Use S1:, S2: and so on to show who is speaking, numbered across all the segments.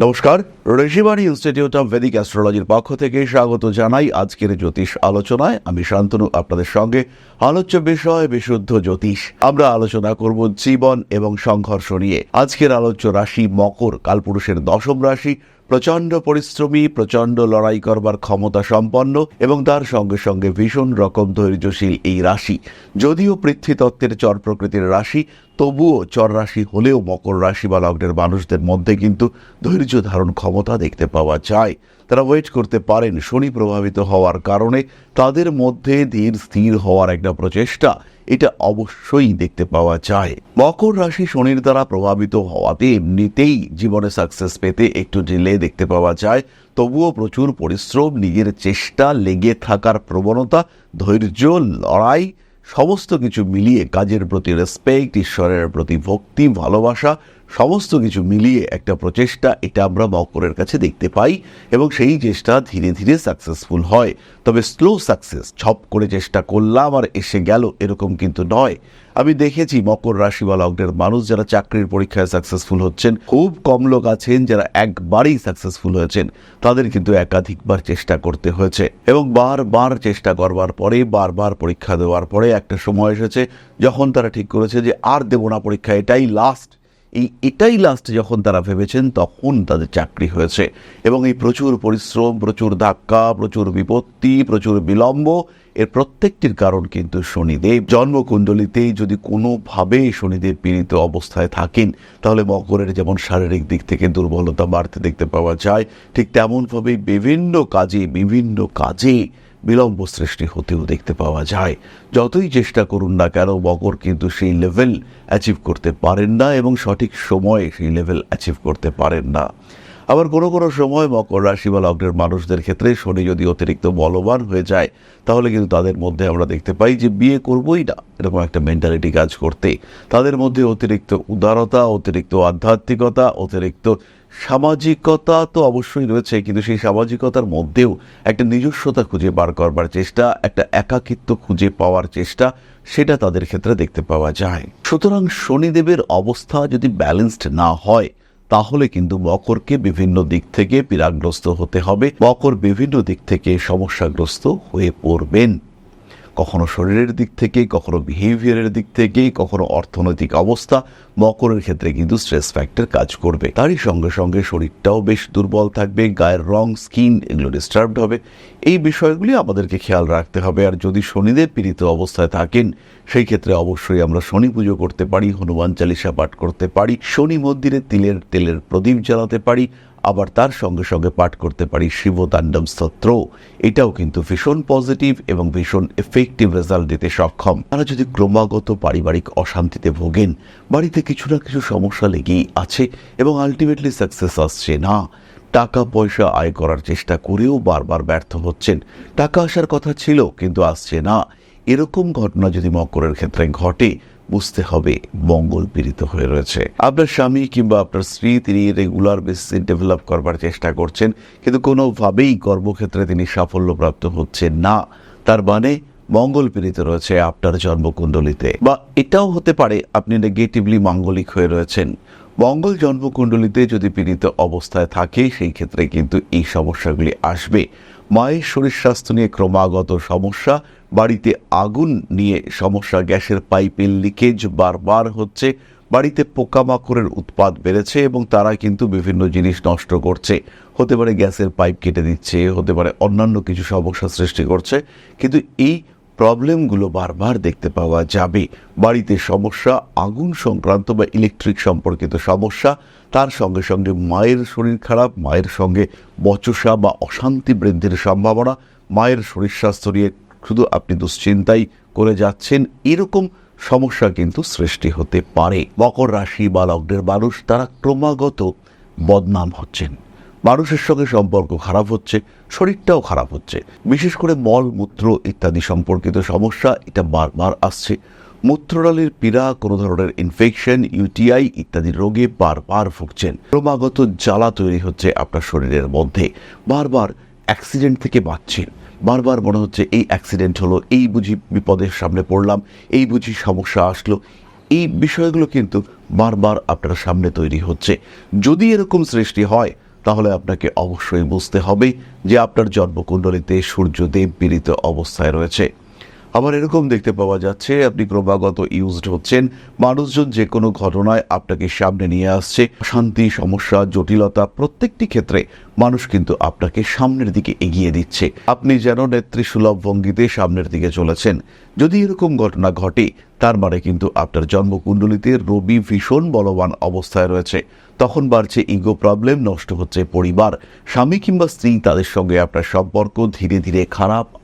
S1: নমস্কার, Rishibani institute of Vedic অ্যাস্ট্রোলজির পক্ষ থেকে স্বাগত জানাই আজকের জ্যোতিষ আলোচনায়। আমি শান্তনু আপনাদের সঙ্গে। আলোচ্য বিষয় বিশুদ্ধ জ্যোতিষ। আমরা আলোচনা করব জীবন এবং সংঘর্ষ নিয়ে। আজকের আলোচ্য রাশি মকর, কালপুরুষের দশম রাশি। প্রচণ্ড পরিশ্রমী, প্রচণ্ড লড়াই করবার ক্ষমতা সম্পন্ন এবং তার সঙ্গে সঙ্গে ভীষণ রকম ধৈর্যশীল এই রাশি। যদিও পৃথ্বীতত্ত্বের চর প্রকৃতির রাশি, তবুও চর রাশি হলেও মকর রাশি বা লগ্নের মানুষদের মধ্যে কিন্তু ধৈর্য ধারণ ক্ষমতা দেখতে পাওয়া যায়। তারা ওয়েট করতে পারেন। শনি প্রভাবিত হওয়ার কারণে তাদের মধ্যে ধীর স্থির হওয়ার একটা প্রচেষ্টা, এটা অবশ্যই দেখতে পাওয়া যায়। মকর রাশি শনির দ্বারা প্রভাবিত হওয়াতে এমনিতেই জীবনে সাকসেস পেতে একটু ডিলে দেখতে পাওয়া যায়। তবুও প্রচুর পরিশ্রম, নিজের চেষ্টা, লেগে থাকার প্রবণতা, ধৈর্য, লড়াই সমস্ত কিছু মিলিয়ে কাজের প্রতি রেসপেক্ট, ঈশ্বরের প্রতি ভক্তি, ভালোবাসা সমস্ত কিছু মিলিয়ে একটা প্রচেষ্টা, এটা আমরা মকরের কাছে দেখতে পাই এবং সেই চেষ্টা ধীরে ধীরে সাকসেসফুল হয়। তবে স্লো সাকসেস, ছপ করে চেষ্টা করলাম আর এসে গেল, এরকম কিন্তু নয়। আমি দেখেছি মকর রাশি বা লগ্নের মানুষ যারা চাকরির পরীক্ষায় সাকসেসফুল হচ্ছেন, খুব কম লোক আছেন যারা একবারই সাকসেসফুল হয়েছেন। তাদের কিন্তু একাধিকবার চেষ্টা করতে হয়েছে এবং বারবার চেষ্টা করবার পরে, বারবার পরীক্ষা দেওয়ার পরে একটা সময় এসেছে যখন তারা ঠিক করেছে যে আর দেব না পরীক্ষা, এটাই লাস্ট যখন তারা ভেবেছেন, তখন তাদের চাকরি হয়েছে। এবং এই প্রচুর পরিশ্রম, প্রচুর ধাক্কা, প্রচুর বিপত্তি, প্রচুর বিলম্ব, এর প্রত্যেকটির কারণ কিন্তু শনিদেব। জন্মকুণ্ডলিতে যদি কোনোভাবে শনিদেব পীড়িত অবস্থায় থাকেন, তাহলে মকরের যেমন শারীরিক দিক থেকে দুর্বলতা বাড়তে দেখতে পাওয়া যায়, ঠিক তেমনভাবেই বিভিন্ন কাজে বিলম্ব সৃষ্টি হতেও দেখতে পাওয়া যায়। যতই চেষ্টা করুন না কেন, মকর কিন্তু সেই লেভেল অ্যাচিভ করতে পারেন না এবং সঠিক সময়ে সেই লেভেল অ্যাচিভ করতে পারেন না। আবার কোনো কোনো সময় মকর রাশি বা লগ্নের মানুষদের ক্ষেত্রে শনি যদি অতিরিক্ত বলবান হয়ে যায়, তাহলে কিন্তু তাদের মধ্যে আমরা দেখতে পাই যে বিয়ে করবই না এরকম একটা মেন্টালিটি কাজ করতে। তাদের মধ্যে অতিরিক্ত উদারতা, অতিরিক্ত আধ্যাত্মিকতা, অতিরিক্ত সামাজিকতা তো অবশ্যই রয়েছে, কিন্তু সেই সামাজিকতার মধ্যেও একটা নিজস্বতা খুঁজে বার করবার চেষ্টা, একটা একাকিত্ব খুঁজে পাওয়ার চেষ্টা, সেটা তাদের ক্ষেত্রে দেখতে পাওয়া যায়। সুতরাং শনিদেবের অবস্থা যদি ব্যালেন্সড না হয়, তাহলে কিন্তু মকরকে বিভিন্ন দিক থেকে পীড়াগ্রস্ত হতে হবে। মকর বিভিন্ন দিক থেকে সমস্যাগ্রস্ত হয়ে পড়বেন, কখনো শরীরের দিক থেকে, কখনো বিহেভিয়ারের দিক থেকে, কখনো অর্থনৈতিক অবস্থা। মকরের ক্ষেত্রে কিন্তু স্ট্রেস ফ্যাক্টর কাজ করবে। তারই সঙ্গে সঙ্গে শরীরটাও বেশ দুর্বল থাকবে, গায়ের রং, স্কিন এগুলো ডিস্টার্বড হবে। এই বিষয়গুলি আমাদেরকে খেয়াল রাখতে হবে। আর যদি শনিদেব পীড়িত অবস্থায় থাকেন, সেই ক্ষেত্রে অবশ্যই আমরা শনি পুজো করতে পারি, হনুমান চালিসা পাঠ করতে পারি, শনি মন্দিরে তেলের প্রদীপ জ্বালাতে পারি, আবার তার সঙ্গে সঙ্গে পাঠ করতে পারি শিবতাণ্ডব স্তোত্র। এটাও কিন্তু ভীষণ পজিটিভ এবং ভীষণ এফেক্টিভ রেজাল্ট দিতে সক্ষম। তারা যদি ক্রমাগত পারিবারিক অশান্তিতে ভোগেন, বাড়িতে কিছু না কিছু সমস্যা লেগেই আছে এবং আলটিমেটলি সাকসেস আসছে না, টাকা পয়সা আয় করার চেষ্টা করেও বারবার ব্যর্থ হচ্ছেন, টাকা আসার কথা ছিল কিন্তু আসছে না, এরকম ঘটনা যদি মকরের ক্ষেত্রে ঘটে, বুঝতে হবে মঙ্গল পীড়িত হয়ে রয়েছে। আপনার স্বামী কিংবা আপনার স্ত্রী, তিনি রেগুলার বেসিসে ডেভেলপ করবার চেষ্টা করছেন, কিন্তু কোনোভাবেই কর্মক্ষেত্রে তিনি সাফল্যপ্রাপ্ত হচ্ছেন না। তার মানে মঙ্গল পীড়িত রয়েছে আপনার জন্মকুণ্ডলিতে। বা এটাও হতে পারে আপনি নেগেটিভলি মাঙ্গলিক হয়ে রয়েছেন। মঙ্গল জন্মকুণ্ডলিতে যদি পীড়িত অবস্থায় থাকে, সেই ক্ষেত্রে কিন্তু এই সমস্যাগুলি আসবে। মায়ের শরীর স্বাস্থ্য নিয়ে ক্রমাগত সমস্যা, বাড়িতে আগুন নিয়ে সমস্যা, গ্যাসের পাইপের লিকেজ বারবার হচ্ছে, বাড়িতে পোকামাকড়ের উৎপাত বেড়েছে এবং তারা কিন্তু বিভিন্ন জিনিস নষ্ট করছে। হতে পারে গ্যাসের পাইপ কেটে দিচ্ছে, হতে পারে অন্যান্য কিছু সমস্যা সৃষ্টি করছে, কিন্তু এই প্রবলেমগুলো বারবার দেখতে পাওয়া যাবে। বাড়িতে সমস্যা, আগুন সংক্রান্ত বা ইলেকট্রিক সম্পর্কিত সমস্যা, তার সঙ্গে সঙ্গে মায়ের শরীর খারাপ, মায়ের সঙ্গে বচসা বা অশান্তি বৃদ্ধির সম্ভাবনা, মায়ের শরীর স্বাস্থ্য নিয়ে শুধু আপনি দুশ্চিন্তাই করে যাচ্ছেন, এরকম সমস্যা কিন্তু সৃষ্টি হতে পারে। মকর রাশি বা লগ্নের মানুষ, তারা ক্রমাগত বদনাম হচ্ছেন, মানুষের সঙ্গে সম্পর্ক খারাপ হচ্ছে, শরীরটাও খারাপ হচ্ছে। বিশেষ করে মল মূত্র ইত্যাদি সম্পর্কিত সমস্যা, এটা বারবার আসছে। মূত্রনালীর পীড়া, কোনো ধরনের ইনফেকশন, ইউটিআই ইত্যাদি রোগে বারবার ভুগছেন। ক্রমাগত জ্বালা তৈরি হচ্ছে আপনার শরীরের মধ্যে, বারবার অ্যাক্সিডেন্ট থেকে বাঁচছেন, বারবার মনে হচ্ছে এই অ্যাক্সিডেন্ট হলো, এই বুঝি বিপদের সামনে পড়লাম, এই বুঝি সমস্যা আসলো। এই বিষয়গুলো কিন্তু বারবার আপনার সামনে তৈরি হচ্ছে। যদি এরকম সৃষ্টি হয়, তাহলে আপনাকে অবশ্যই বুঝতে হবে যে আপনার জন্মকুণ্ডলিতে সূর্যদেব পীড়িত অবস্থায় রয়েছে। আবার এরকম দেখতে পাওয়া যাচ্ছে আপনি ক্রমাগত ইউজড হচ্ছেন, মানুষজন যে কোনো ঘটনায় আপনাকে সামনে নিয়ে আসছে, শান্তি, সমস্যা, জটিলতা প্রত্যেকটি ক্ষেত্রে মানুষ কিন্তু আপনাকে সামনের দিকে এগিয়ে দিচ্ছে। আপনি যেন নেত্রীসুলভ ভঙ্গিতে সামনের দিকে চলেছেন। যদি এরকম ঘটনা ঘটে তার মানে কিন্তু আপনার জন্মকুণ্ডলিতে রবি ভীষণ বলবান অবস্থায় রয়েছে। তখন বাড়ছে ইগো প্রবলেম, নষ্ট হচ্ছে পরিবার, স্বামী কিংবা স্ত্রী তাদের সঙ্গে আপনার সম্পর্ক ধীরে ধীরে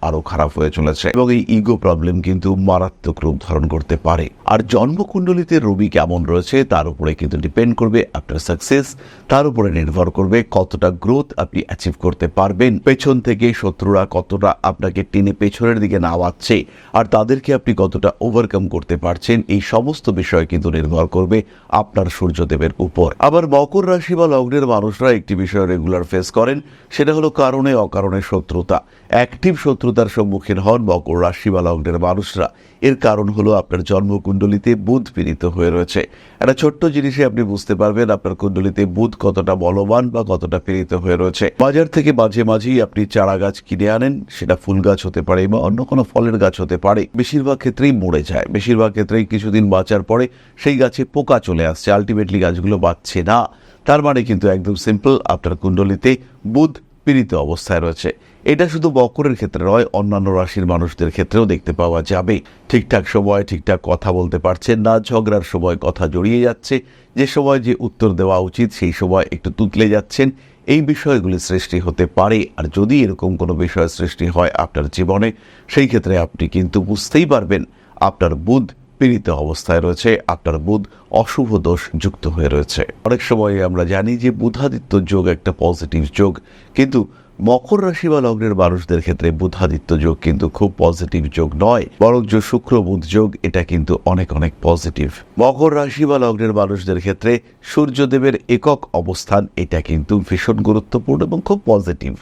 S1: আরো খারাপ হয়ে চলেছে এবং এই ইগো প্রবলেম কিন্তু মারাত্মক রূপ ধারণ করতে পারে। আর জন্মকুণ্ডলিতে রবি কেমন রয়েছে তার উপরে কিন্তু ডিপেন্ড করবে আপনার সাকসেস, তার উপরে নির্ভর করবে কতটা গ্রোথ আপনি অ্যাচিভ করতে পারবেন, পেছন থেকে শত্রুরা কতটা আপনাকে টেনে পেছনের দিকে নামাচ্ছে আর তাদেরকে আপনি কতটা ওভারকাম করতে পারছেন, এই সমস্ত বিষয় কিন্তু নির্ভর করবে আপনার সূর্যদেবের উপর। আবার মকর রাশি বা লগ্নের মানুষরা একটি বিষয় রেগুলার ফেস করেন, সেটা হলো কারণে অকারণে শত্রুতা। অ্যাক্টিভ শত্রুতার সম্মুখীন হন মকর রাশি বা লগ্নের মানুষরা। এর কারণ হলো আপনার জন্মকুণ্ডলিতে বুধ পীড়িত হয়ে রয়েছে। একটা ছোট্ট জিনিসে আপনি বুঝতে পারবেন আপনার কুণ্ডলিতে বুধ কতটা বলবান বা কতটা পীড়িত হয়ে রয়েছে। বাজার থেকে মাঝে মাঝেই আপনি চারা গাছ কিনে আনেন, সেটা ফুল গাছ হতে পারে বা অন্য কোনো ফলের গাছ হতে পারে, বেশিরভাগ ক্ষেত্রেই মরে যায়, বেশিরভাগ ক্ষেত্রেই কিছুদিন বাঁচার পরে সেই গাছে পোকা চলে আসছে, আলটিমেটলি গাছগুলো বাঁচছে না। তার মানে কিন্তু একদম সিম্পল, আপনার কুণ্ডলিতে বুধ পীড়িত অবস্থায় রয়েছে। এটা শুধু মকরের ক্ষেত্রে নয়, অন্যান্য রাশির মানুষদের ক্ষেত্রেও দেখতে পাওয়া যাবে। ঠিকঠাক সময় ঠিকঠাক কথা বলতে পারছেন না, ঝগড়ার সময় কথা জড়িয়ে যাচ্ছে, যে সময় যে উত্তর দেওয়া উচিত সেই সময় একটু তুতলে যাচ্ছেন, এই বিষয়গুলি সৃষ্টি হতে পারে। আর যদি এরকম কোনো বিষয় সৃষ্টি হয় আপনার জীবনে, সেই ক্ষেত্রে আপনি কিন্তু বুঝতেই পারবেন আপনার বুধ পীড়িত অবস্থায় রয়েছে, আপনার বুধ অশুভ দোষ যুক্ত হয়ে রয়েছে। অনেক সময় আমরা জানি যে বুধাদিত্য যোগ একটা পজিটিভ যোগ, কিন্তু মকর রাশি বা লগ্নের মানুষদের ক্ষেত্রে বুধাদিত্য যোগ কিন্তু খুব পজিটিভ যোগ নয়, বরং যে শুক্র বুধ যোগ এটা কিন্তু অনেক অনেক পজিটিভ। মকর রাশি বা লগ্নের মানুষদের ক্ষেত্রে সূর্যদেবের একক অবস্থান এটা কিন্তু ভীষণ গুরুত্বপূর্ণ এবং খুব পজিটিভ।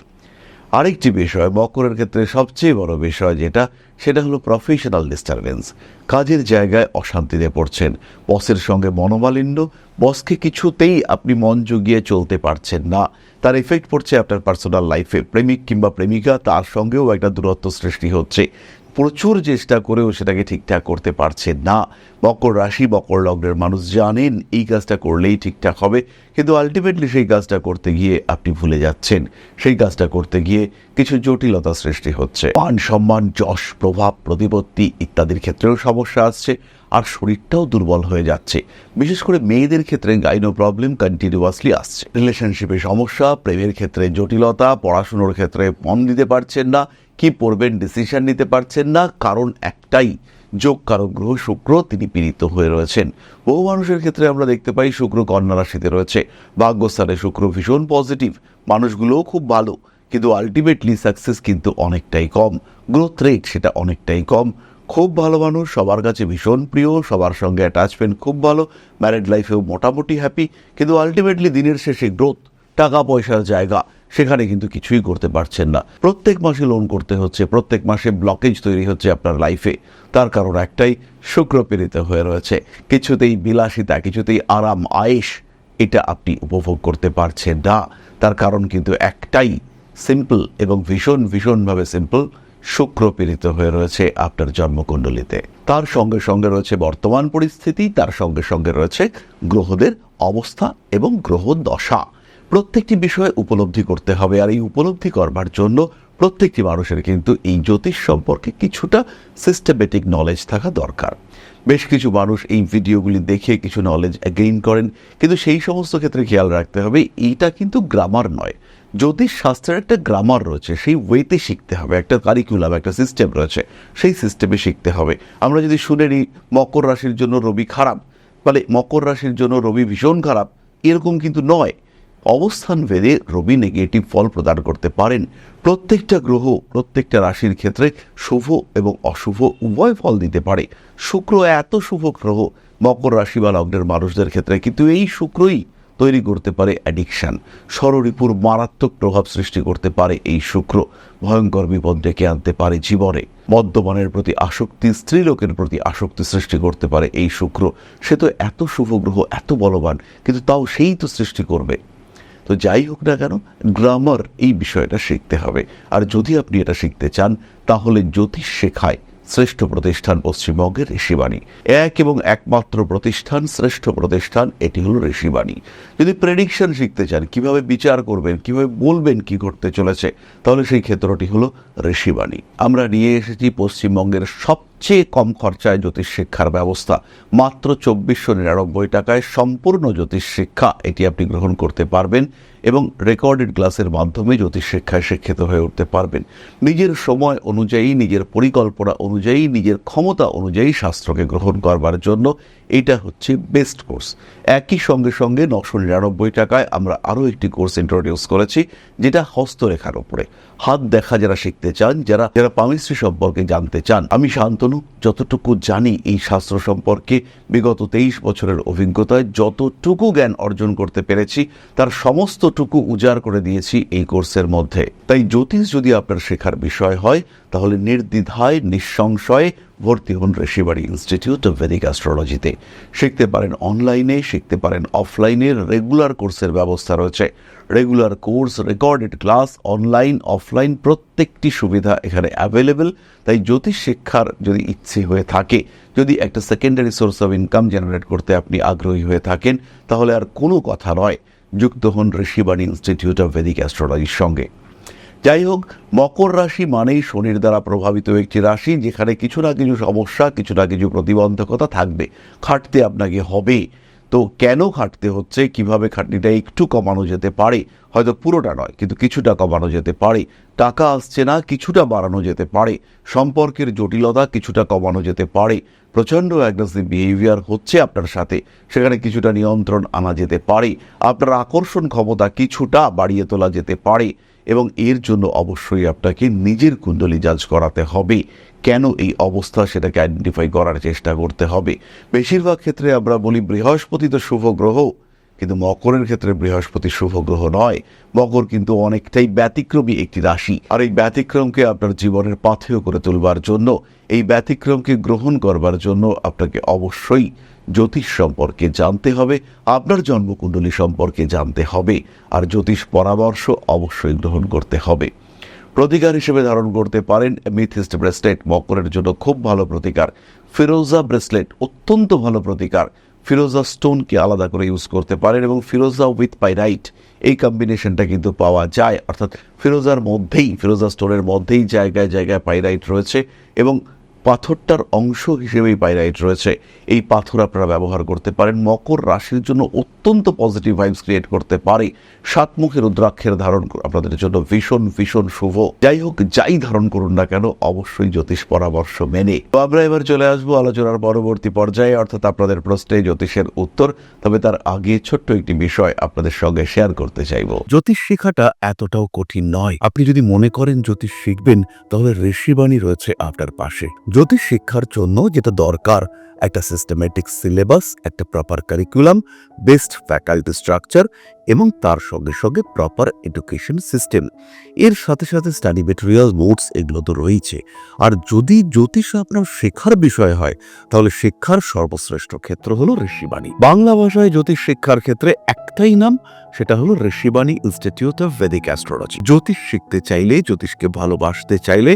S1: আরেকটি বিষয় মকরের ক্ষেত্রে সবচেয়ে বড় বিষয় যেটা, সেটা হলো প্রফেশনাল ডিস্টারবেন্স। কাজের জায়গায় অশান্তিতে পড়ছেন, বসের সঙ্গে মনোমালিন্য, বসকে কিছুতেই আপনি মন জুগিয়ে চলতে পারছেন না, তার এফেক্ট পড়ছে আপনার পার্সোনাল লাইফে। প্রেমিক কিংবা প্রেমিকা তার সঙ্গেও একটা দূরত্ব সৃষ্টি হচ্ছে, প্রচুর চেষ্টা করেও সেটাকে ঠিকঠাক করতে পারছেন না। মকর রাশি মকর লগ্নের মানুষ জানেন এই কাজটা করলেই ঠিকঠাক হবে, কিন্তু আলটিমেটলি সেই কাজটা করতে গিয়ে আপনি ভুলে যাচ্ছেন, সেই কাজটা করতে গিয়ে কিছু জটিলতা সৃষ্টি হচ্ছে, মান সম্মান, যশ, প্রভাব, প্রতিপত্তি ইত্যাদির ক্ষেত্রেও সমস্যা আসছে, আর শরীরটাও দুর্বল হয়ে যাচ্ছে। বিশেষ করে মেয়েদের ক্ষেত্রে গাইনো প্রবলেম কন্টিনিউয়াসলি আসছে, রিলেশনশিপে সমস্যা, প্রেমের ক্ষেত্রে জটিলতা, পড়াশুনোর ক্ষেত্রে মন দিতে পারছেন না, কি পড়বেন ডিসিশন নিতে পারছেন না, কারণ একটাই, যোগ কারক গ্রহ শুক্র তিনি পীড়িত হয়ে রয়েছেন। বহু মানুষের ক্ষেত্রে আমরা দেখতে পাই শুক্র কন্যা রাশিতে রয়েছে, ভাগ্যস্থানে শুক্র ভীষণ পজিটিভ, মানুষগুলোও খুব ভালো, কিন্তু আলটিমেটলি সাকসেস কিন্তু অনেকটাই কম, গ্রোথ রেট সেটা অনেকটাই কম। খুব ভালো মানুষ, সবার কাছে ভীষণ প্রিয়, সবার সঙ্গে অ্যাটাচমেন্ট খুব ভালো, ম্যারিড লাইফেও মোটামুটি হ্যাপি, কিন্তু আলটিমেটলি দিনের শেষে গ্রোথ, টাকা পয়সার জায়গা, সেখানে কিন্তু কিছুই করতে পারছেন না। প্রত্যেক মাসে লোন করতে হচ্ছে, প্রত্যেক মাসে ব্লকেজ তৈরি হচ্ছে আপনার লাইফে। তার কারণ একটাই, শুক্র পীড়িত হয়ে রয়েছে। কিছুতেই বিলাসিতা, কিছুতেই আরাম আয়েশ এটা আপনি উপভোগ করতে পারছেন না। তার কারণ কিন্তু একটাই, সিম্পল এবং ভীষণভাবে সিম্পল, শুক্র পীড়িত হয়ে রয়েছে আপনার জন্মকুণ্ডলিতে। তার সঙ্গে সঙ্গে রয়েছে বর্তমান পরিস্থিতি, তার সঙ্গে সঙ্গে রয়েছে গ্রহদের অবস্থা এবং গ্রহ দশা। প্রত্যেকটি বিষয় উপলব্ধি করতে হবে, আর এই উপলব্ধি করবার জন্য প্রত্যেকটি মানুষের কিন্তু এই জ্যোতিষ সম্পর্কে কিছুটা সিস্টেমেটিক নলেজ থাকা দরকার। বেশ কিছু মানুষ এই ভিডিওগুলি দেখে কিছু নলেজ গেইন করেন, কিন্তু সেই সমস্ত ক্ষেত্রে খেয়াল রাখতে হবে এইটা কিন্তু গ্রামার নয়। জ্যোতিষ শাস্ত্রের একটা গ্রামার রয়েছে, সেই ওয়েতে শিখতে হবে, একটা কারিকুলাম, একটা সিস্টেম রয়েছে, সেই সিস্টেমে শিখতে হবে। আমরা যদি শুনে নিই মকর রাশির জন্য রবি খারাপ, মানে মকর রাশির জন্য রবি ভীষণ খারাপ, এরকম কিন্তু নয়। অবস্থান ভেদে রবি নেগেটিভ ফল প্রদান করতে পারেন। প্রত্যেকটা গ্রহ প্রত্যেকটা রাশির ক্ষেত্রে শুভ এবং অশুভ উভয় ফল দিতে পারে। শুক্র এত শুভ গ্রহ মকর রাশি বা লগ্নের মানুষদের ক্ষেত্রে, কিন্তু এই শুক্রই তৈরি করতে পারে অ্যাডিকশান, ষড়রিপুর মারাত্মক প্রভাব সৃষ্টি করতে পারে এই শুক্র, ভয়ঙ্কর বিপদ ডেকে আনতে পারে জীবনে, মদ্যপানের প্রতি আসক্তি, স্ত্রীলোকের প্রতি আসক্তি সৃষ্টি করতে পারে এই শুক্র। সে তো এত শুভ গ্রহ, এত বলবান, কিন্তু তাও সেই তো সৃষ্টি করবে। তো যাই হোক না কেন, গ্রামার এই বিষয়টা শিখতে হবে। আর যদি আপনি এটা শিখতে চান, তাহলে জ্যোতিষ শেখায় শ্রেষ্ঠ প্রতিষ্ঠান পশ্চিমবঙ্গের ঋষিবাণী, এক এবং একমাত্র প্রতিষ্ঠান, শ্রেষ্ঠ প্রতিষ্ঠান, এটি হলো ঋষিবাণী। যদি প্রেডিকশন শিখতে চান, কিভাবে বিচার করবেন, কিভাবে বলবেন কি করতে চলেছে, তাহলে সেই ক্ষেত্রটি হলো ঋষিবাণী। আমরা নিয়ে এসেছি পশ্চিমবঙ্গের সবচেয়ে কম খরচায় জ্যোতিষ শিক্ষার ব্যবস্থা। মাত্র 2499 টাকায় সম্পূর্ণ জ্যোতিষ শিক্ষা এটি আপনি গ্রহণ করতে পারবেন এবং রেকর্ডেড ক্লাসের মাধ্যমে জ্যোতিষ শিক্ষায় শিক্ষিত হয়ে উঠতে পারবেন। নিজের সময় অনুযায়ী, নিজের পরিকল্পনা অনুযায়ী, নিজের ক্ষমতা অনুযায়ী শাস্ত্রকে গ্রহণ করবার জন্য এটা হচ্ছে বেস্ট কোর্স। একই সঙ্গে সঙ্গে 999 টাকায় আমরা আরও একটি কোর্স ইন্ট্রোডিউস করেছি, যেটা হস্তরেখার উপরে। হাত দেখা যারা শিখতে চান, যারা পামিস্ট্রি সম্পর্কে জানতে চান, আমি শান্তনু যতটুকু জানি এই শাস্ত্র সম্পর্কে, বিগত 23 বছরের অভিজ্ঞতায় যতটুকু জ্ঞান অর্জন করতে পেরেছি, তার সমস্তটুকু উজাড় করে দিয়েছি এই কোর্সের মধ্যে। তাই জ্যোতিষ যদি আপনার শেখার বিষয় হয়, তাহলে নির্দ্বিধায়, নিঃসংশয়ে ভর্তি হন ঋষিবাণী ইনস্টিটিউট অফ ভেদিক অ্যাস্ট্রোলজিতে। শিখতে পারেন অনলাইনে, শিখতে পারেন অফলাইনে, রেগুলার কোর্সের ব্যবস্থা রয়েছে। Regular course, recorded class, online, offline প্রত্যেকটি সুবিধা এখানে অ্যাভেলেবেল। তাই জ্যোতিষ শিক্ষার যদি ইচ্ছে হয়ে থাকে, যদি একটা secondary source of income generate করতে আপনি আগ্রহী হয়ে থাকেন, তাহলে আর কোনো কথা নয়, যুক্ত হন ঋষিবাণী ইনস্টিটিউট অফ ভেদিক অ্যাস্ট্রোলজির সঙ্গে। যাই হোক, মকর রাশি মানেই শনির দ্বারা প্রভাবিত একটি রাশি, যেখানে কিছু না কিছু সমস্যা, কিছু না কিছু প্রতিবন্ধকতা থাকবে, খাটতে আপনাকে হবে। তো কেন খাটতে হচ্ছে, কিভাবে খাটনিটা একটু কমানো যেতে পারে, হয়তো পুরোটা নয় কিন্তু কিছুটা কমানো যেতে পারে, টাকা আসছে না কিছুটা বাড়ানো যেতে পারে, সম্পর্কের জটিলতা কিছুটা কমানো যেতে পারে, প্রচণ্ড অ্যাগ্রেসিভ বিহেভিয়ার হচ্ছে আপনার সাথে, সেখানে কিছুটা নিয়ন্ত্রণ আনা যেতে পারে, আপনার আকর্ষণ ক্ষমতা কিছুটা বাড়িয়ে তোলা যেতে পারে। এবং এর জন্য অবশ্যই আপনাকে নিজের কুণ্ডলী জাজ করাতে হবে। কেন এই অবস্থা, সেটাকে আইডেন্টিফাই করার চেষ্টা করতে হবে। বেশিরভাগ ক্ষেত্রে আমরা বলি বৃহস্পতি তো শুভ গ্রহ, কিন্তু মকরের ক্ষেত্রে বৃহস্পতি শুভ গ্রহ নয়। মকর কিন্তু অনেকটাই ব্যতিক্রমী একটি রাশি। আর এই ব্যতিক্রমকে আপনার জীবনের পাথেয় করে তুলবার জন্য, এই ব্যতিক্রমকে গ্রহণ করবার জন্য আপনাকে অবশ্যই জ্যোতিষ সম্পর্কে জানতে হবে, আপনার জন্মকুণ্ডলী সম্পর্কে জানতে হবে, আর জ্যোতিষ পরামর্শ অবশ্যই গ্রহণ করতে হবে। প্রতিকার হিসেবে ধারণ করতে পারেন মিথিস্ট ব্রেসলেট, মকরের জন্য খুব ভালো প্রতিকার। ফিরোজা ব্রেসলেট অত্যন্ত ভালো প্রতিকার। ফিরোজা স্টোনকে আলাদা করে ইউজ করতে পারেন এবং ফিরোজা উইথ পাইরাইট এই কম্বিনেশনটা কিন্তু পাওয়া যায়। অর্থাৎ ফিরোজার মধ্যেই, ফিরোজা স্টোনের মধ্যেই জায়গায় জায়গায় পাইরাইট রয়েছে এবং পাথরটার অংশ হিসেবেই পাইরাইট রয়েছে। এই পাথর আপনারা ব্যবহার করতে পারেন। মকর রাশির জন্য অত্যন্ত পজিটিভ ভাইবস ক্রিয়েট করতে পারে। সাতমুখী রুদ্রাক্ষের ধারণ আপনাদের জন্য ভীষণ ভীষণ শুভ। যাই হোক, যাই ধারণ করুন না কেন, অবশ্যই জ্যোতিষ পরামর্শ মেনে। তো আমরা এবার চলে আসবো আলোচনার পরবর্তী পর্যায়ে, অর্থাৎ আপনাদের প্রশ্নে জ্যোতিষের উত্তর। তবে তার আগে ছোট্ট একটি বিষয় আপনাদের সঙ্গে শেয়ার করতে চাইব।
S2: জ্যোতিষ শেখাটা এতটাও কঠিন নয়। আপনি যদি মনে করেন জ্যোতিষ শিখবেন, তাহলে ঋষিবাণী রয়েছে আপনার পাশে। জ্যোতিষ শিক্ষার জন্য যেটা দরকার, একটা সিস্টেমেটিক সিলেবাস, একটা proper curriculum, best faculty structure এবং তার সঙ্গে সঙ্গে প্রপার এডুকেশন সিস্টেম। এর সাথে সাথে স্টাডি মেটেরিয়াল, নোটস এগুলো তো রয়েছে। আর যদি জ্যোতিষ আপনার শেখার বিষয় হয়, তাহলে শিক্ষার সর্বশ্রেষ্ঠ ক্ষেত্র হলো ঋষিবাণী। বাংলা ভাষায় জ্যোতিষ শিক্ষার ক্ষেত্রে একটাই নাম, সেটা হলো Rishibani institute of Vedic astrology. জ্যোতিষ শিখতে চাইলে, জ্যোতিষকে ভালোবাসতে চাইলে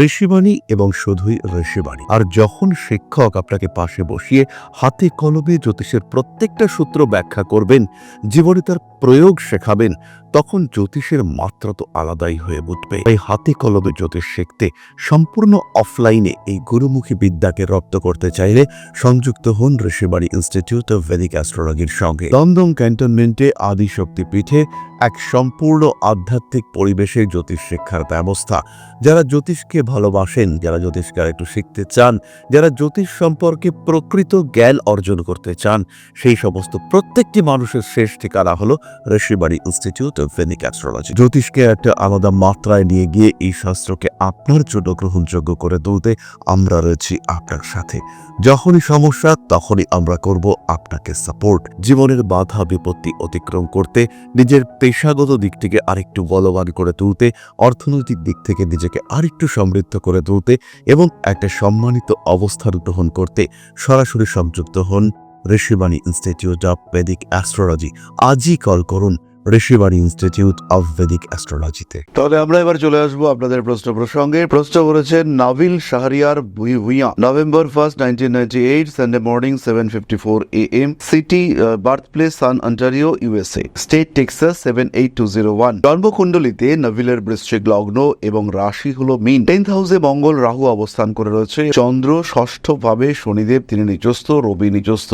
S2: ঋষিবাণী এবং শুধুই ঋষিবাণী। আর যখন শিক্ষক আপনাকে পাশে বসিয়ে হাতে কলমে জ্যোতিষের প্রত্যেকটা সূত্র ব্যাখ্যা করবেন, জীবনে তার প্রয়োগ শেখাবেন, তখন জ্যোতিষের মাত্রা তো আলাদাই হয়ে উঠবে। এই হাতে কলমে জ্যোতিষ শিখতে সম্পূর্ণ অফলাইনে এই গুরুমুখী বিদ্যাকে রপ্ত করতে চাইলে সংযুক্ত হন ঋষিবাণী ইনস্টিটিউট অফ ভেদিক অ্যাস্ট্রোলজির সঙ্গে। দমদম ক্যান্টনমেন্টে আদিশক্তি পীঠে এক সম্পূর্ণ আধ্যাত্মিক পরিবেশে জ্যোতিষ শিক্ষার ব্যবস্থা। যারা জ্যোতিষকে ভালোবাসেন, যারা জ্যোতিষকে একটু শিখতে চান, যারা জ্যোতিষ সম্পর্কে প্রকৃত জ্ঞান অর্জন করতে চান, সেই সমস্ত প্রত্যেকটি মানুষের শেষ ঠিকানা হলো Rishibani institute of Vedic astrology. জ্যোতিষকে একটা আলাদা মাত্রায় নিয়ে গিয়ে এই শাস্ত্রকে আপনার জন্য গ্রহণযোগ্য করে তুলতে আমরা রয়েছি আপনার সাথে। যখনই সমস্যা, তখনই আমরা করব আপনাকে সাপোর্ট। জীবনের বাধা বিপত্তি অতিক্রম করতে, নিজের পেশাগত দিক থেকে আরেকটু বলবান করে তুলতে, অর্থনৈতিক দিক থেকে নিজেকে আরেকটু সমৃদ্ধ করে তুলতে এবং একটা সম্মানিত অবস্থান গ্রহণ করতে সরাসরি সংযুক্ত হন Rishibani institute of Vedic astrology. আজই কল করুন ঋষিবাণী ইনস্টিটিউট অফ ভেদিক অ্যাস্ট্রোলজিতে।
S1: তাহলে আমরা এবার চলে আসবো আপনাদের প্রশ্ন প্রসঙ্গে। প্রশ্ন করেছেন Nabil Shahriar Bhuiya, November 1st 1998, Sunday morning 7:54 AM, city birth place San Ontario USA, state Texas 78201। জন্মকুণ্ডলিতে নাভিলের বৃশ্চিক লগ্ন এবং রাশি হলো মীন। 10th হাউসে মঙ্গল রাহু অবস্থান করে রয়েছে। চন্দ্র ষষ্ঠ ভাবে, শনিদেব তিনি নিচস্থ, রবি নিচস্থ।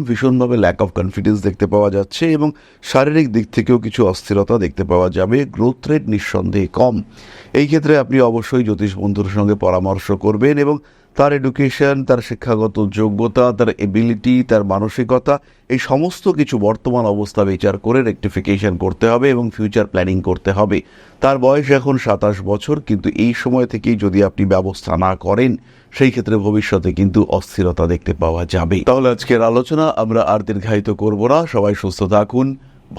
S1: ভীষণভাবে ল্যাক অফ কনফিডেন্স দেখতে পাওয়া যাচ্ছে এবং শারীরিক দিক থেকেও কিছু অস্থিরতা দেখতে পাওয়া যাবে। গ্রোথ রেট নিঃসন্দেহে কম। এই ক্ষেত্রে আপনি অবশ্যই জ্যোতিষ বন্ধুর সঙ্গে পরামর্শ করবেন এবং তার এডুকেশন, তার শিক্ষাগত যোগ্যতা, তার এবিলিটি, তার মানসিকতা, এই সমস্ত কিছু বর্তমান অবস্থা বিচার করে রেকটিফিকেশন করতে হবে এবং ফিউচার প্ল্যানিং করতে হবে। তার বয়স এখন 27 বছর, কিন্তু এই সময় থেকেই যদি আপনি ব্যবস্থা না করেন সেই ক্ষেত্রে ভবিষ্যতে কিন্তু অস্থিরতা দেখতে পাওয়া যাবে। তাহলে আজকের আলোচনা আমরা আর দীর্ঘায়িত করব না। সবাই সুস্থ থাকুন,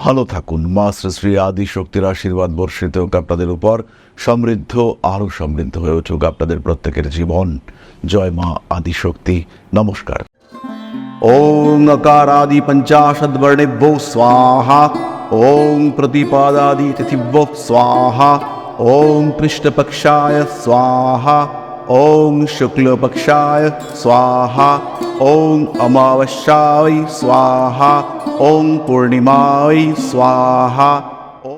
S1: ভালো থাকুন। মা শ্রী শ্রী আদি শক্তির আশীর্বাদ বর্ষিত হোক আপনাদের উপর। সমৃদ্ধ, আরো সমৃদ্ধ হয়ে উঠুক আপনাদের প্রত্যেকের জীবন। জয় মা আদি শক্তি। নমস্কার। ওং অকারাদি পঞ্চাশদ বর্ণেভ্যো স্বাহা। ওং প্রতিপাদাদি তিথিভ্যো স্বাহা। ওং কৃষ্ণপক্ষায় স্বাহা। ওং শুক্লপক্ষায় স্বাহা। ওং অমাবস্যায় স্বাহা। ওং পূর্ণিমায় স্বাহা।